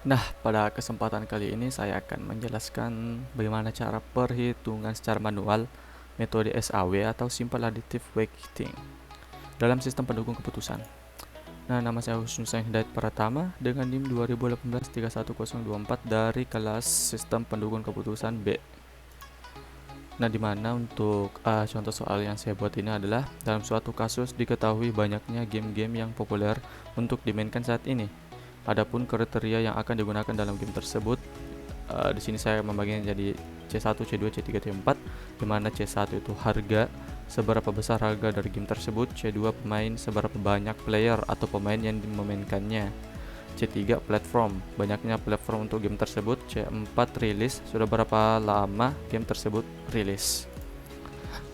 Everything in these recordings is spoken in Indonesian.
Nah, pada kesempatan kali ini saya akan menjelaskan bagaimana cara perhitungan secara manual metode SAW atau Simple Additive Weighting dalam sistem pendukung keputusan. Nah, nama saya Husnusa Hidayat Pratama dengan NIM 2018-31024 dari kelas Sistem Pendukung Keputusan B. Nah, dimana untuk contoh soal yang saya buat ini adalah dalam suatu kasus diketahui banyaknya game-game yang populer untuk dimainkan saat ini. Adapun kriteria yang akan digunakan dalam game tersebut, di sini saya membaginya jadi C1, C2, C3, C4, di mana C1 itu harga, seberapa besar harga dari game tersebut, C2 pemain, seberapa banyak player atau pemain yang memainkannya, C3 platform, banyaknya platform untuk game tersebut, C4 rilis, sudah berapa lama game tersebut rilis.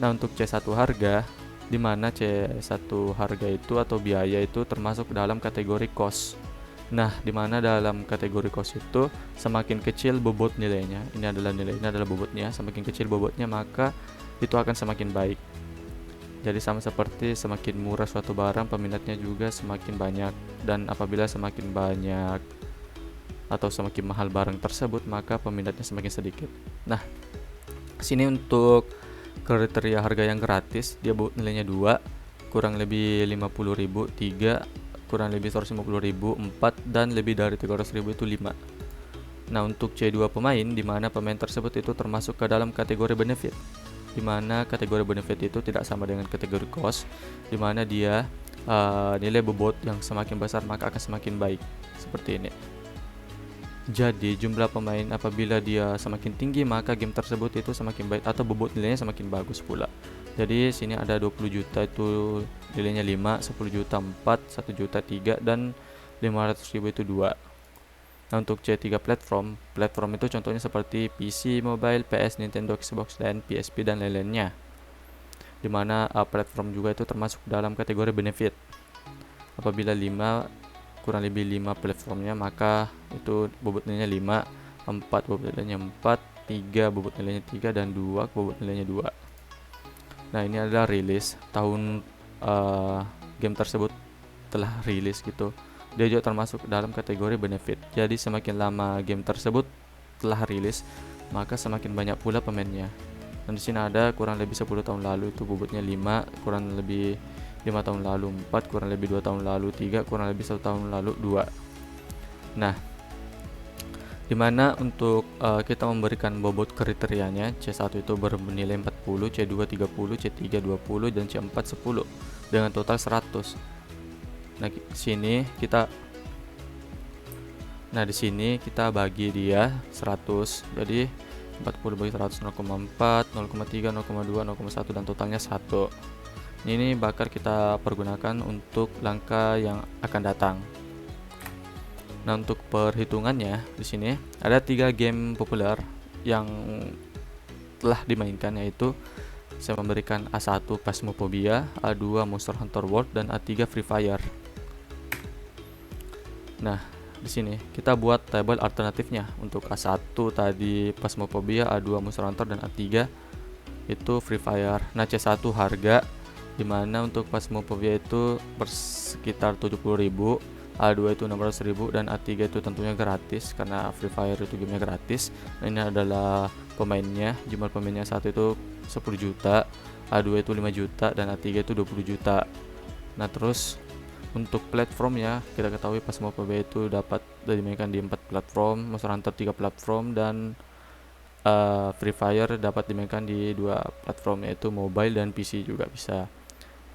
Nah, untuk C1 harga, di mana C1 harga itu atau biaya itu termasuk dalam kategori cost. Nah, di mana dalam kategori cost itu semakin kecil bobot nilainya, ini adalah bobotnya, semakin kecil bobotnya maka itu akan semakin baik. Jadi sama seperti semakin murah suatu barang, peminatnya juga semakin banyak, dan apabila semakin banyak atau semakin mahal barang tersebut, maka peminatnya semakin sedikit. Nah, sini untuk kriteria harga yang gratis, dia nilainya 2, kurang lebih 50.000, 3, kurang lebih 150.000, 4, dan lebih dari 300.000 itu 5. Nah, untuk C2 pemain, di mana pemain tersebut itu termasuk ke dalam kategori benefit, di mana kategori benefit itu tidak sama dengan kategori cost, di mana dia nilai bobot yang semakin besar maka akan semakin baik, seperti ini. Jadi jumlah pemain apabila dia semakin tinggi maka game tersebut itu semakin baik atau bobot nilainya semakin bagus pula. Jadi sini ada 20 juta itu nilainya 5, 10 juta 4, 1 juta 3, dan 500.000 itu 2. Nah, untuk C3 platform itu contohnya seperti PC, mobile, PS, Nintendo, Xbox, dan PSP dan lain-lainnya. Dimana platform juga itu termasuk dalam kategori benefit. Apabila 5, kurang lebih 5 platformnya maka itu bobot nilainya 5, 4 bobot nilainya 4, 3 bobot nilainya 3, dan 2 bobot nilainya 2. Nah, ini adalah rilis tahun game tersebut telah rilis gitu. Dia juga termasuk dalam kategori benefit. Jadi semakin lama game tersebut telah rilis, maka semakin banyak pula pemainnya. Dan di sini ada kurang lebih 10 tahun lalu itu bobotnya 5, kurang lebih 5 tahun lalu 4, kurang lebih 2 tahun lalu 3, kurang lebih 1 tahun lalu 2. Nah, dimana untuk kita memberikan bobot kriterianya, C1 itu bernilai 40, C2 30, C3 20, dan C4 10 dengan total 100. Nah, di sini kita bagi dia 100. Jadi 40 bagi 100 0,4, 0,3, 0,2, 0,1 dan totalnya 1. Ini bakal kita pergunakan untuk langkah yang akan datang. Nah, untuk perhitungannya di sini ada 3 game populer yang telah dimainkan, yaitu saya memberikan A1 Phasmophobia, A2 Monster Hunter World, dan A3 Free Fire. Nah, di sini kita buat tabel alternatifnya. Untuk A1 tadi Phasmophobia, A2 Monster Hunter, dan A3 itu Free Fire. Nah, C1 harga, dimana untuk Phasmophobia itu bersekitar 70.000, A2 itu 600.000, dan A3 itu tentunya gratis karena Free Fire itu gamenya gratis. Nah, ini adalah pemainnya, jumlah pemainnya saat itu 10 juta, A2 itu 5 juta, dan A3 itu 20 juta. Nah, terus untuk platformnya kita ketahui Phasmophobia itu dapat dimainkan di 4 platform, Monster Hunter 3 platform, dan Free Fire dapat dimainkan di 2 platform, yaitu mobile dan PC juga bisa.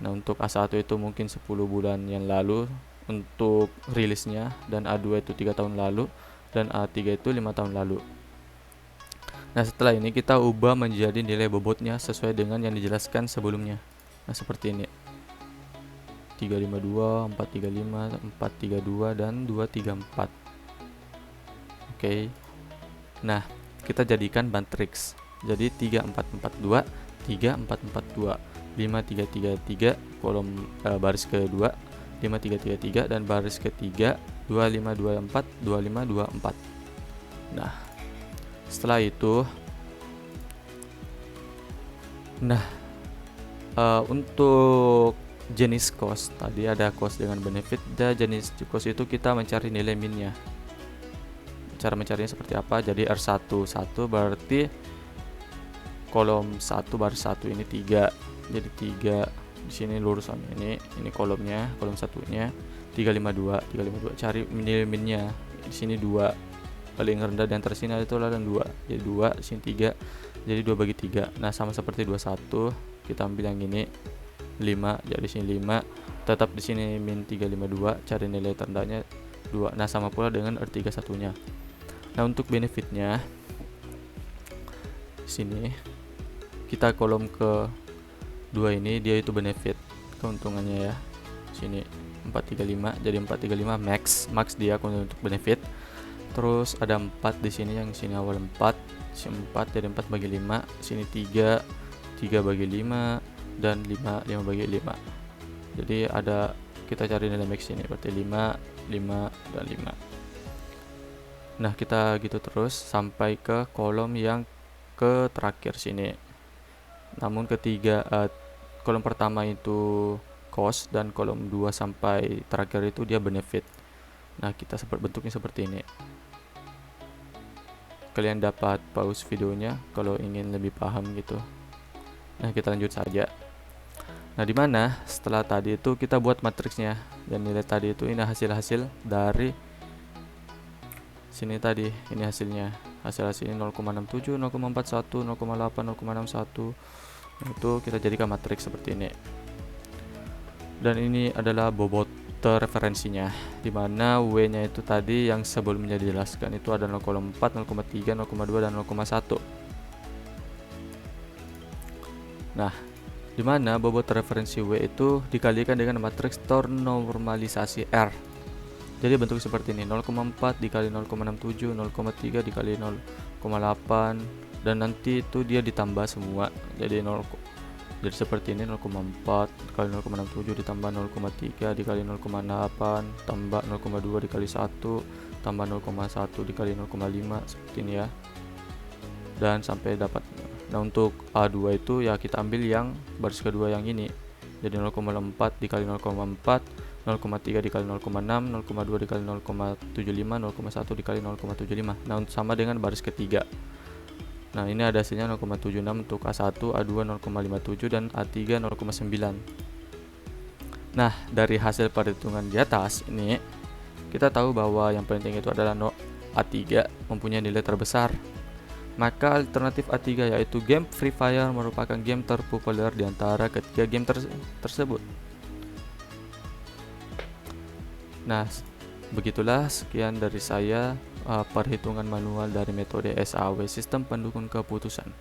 Nah, untuk A1 itu mungkin 10 bulan yang lalu untuk rilisnya, dan A2 itu 3 tahun lalu, dan A3 itu 5 tahun lalu. Nah, setelah ini kita ubah menjadi nilai bobotnya sesuai dengan yang dijelaskan sebelumnya. Nah, seperti ini. 352, 435, 432, dan 234. Oke. Nah, kita jadikan matriks. Jadi 3442, 3442, 5333, kolom baris kedua 5333, dan baris ketiga 2524, 2524. Nah, setelah itu untuk jenis cost tadi ada cost dengan benefit, dan jenis cost itu kita mencari nilai minnya. cara mencarinya seperti apa. Jadi R1 1 berarti kolom 1 baris 1 ini 3. Jadi 3 di sini lurusan ini kolomnya, kolom satunya 352 cari min-nya. Di sini 2. Paling rendah di antara sini itu adalah 2. Jadi 2, di sini 3. Jadi 2 bagi 3. Nah, sama seperti 21, kita ambil yang ini 5. Jadi di sini 5. Tetap di sini min 352, cari nilai terendahnya 2. Nah, sama pula dengan R3 satunya. Nah, untuk benefitnya sini kita kolom ke 2 ini dia itu benefit keuntungannya ya. Sini 435, jadi 435 max dia untuk benefit. Terus ada 4 di sini, yang sini awal 4, sini 4 jadi 4 bagi 5, sini 3 bagi 5 dan 5 bagi 5. Jadi ada, kita cari nilai max ini berarti 5 dan 5. Nah, kita gitu terus sampai ke kolom yang ke terakhir sini. Namun kolom pertama itu cost dan kolom 2 sampai terakhir itu dia benefit. Nah, kita bentuknya seperti ini. Kalian dapat pause videonya kalau ingin lebih paham gitu. Nah, kita lanjut saja. Nah, dimana setelah tadi itu kita buat matriksnya, dan nilai tadi itu ini hasil dari sini tadi. Ini hasilnya, hasilnya 0,67, 0,41, 0,8, 0,61. Nah, itu kita jadikan matriks seperti ini. Dan ini adalah bobot referensinya, dimana W-nya itu tadi yang sebelumnya dijelaskan itu ada 0,4, 0,3, 0,2 dan 0,1. Nah, dimana bobot referensi W itu dikalikan dengan matriks ternormalisasi R. Jadi bentuk seperti ini, 0,4 dikali 0,67, 0,3 dikali 0,8, dan nanti itu dia ditambah semua. Jadi seperti ini, 0,4 dikali 0,67 ditambah 0,3 dikali 0,8 tambah 0,2 dikali 1 tambah 0,1 dikali 0,5 seperti ini ya. Dan sampai dapat. Nah, untuk A2 itu ya kita ambil yang baris kedua yang ini. Jadi 0,4 dikali 0,4, 0,3 dikali 0,6, 0,2 dikali 0,75, 0,1 dikali 0,75. Nah, sama dengan baris ketiga. Nah, ini ada hasilnya 0,76 untuk A1, A2 0,57 dan A3 0,9. Nah, dari hasil perhitungan di atas ini kita tahu bahwa yang penting itu adalah A3 mempunyai nilai terbesar. Maka alternatif A3 yaitu game Free Fire merupakan game terpopuler di antara ketiga game tersebut. Nah, begitulah sekian dari saya perhitungan manual dari metode SAW, sistem pendukung keputusan.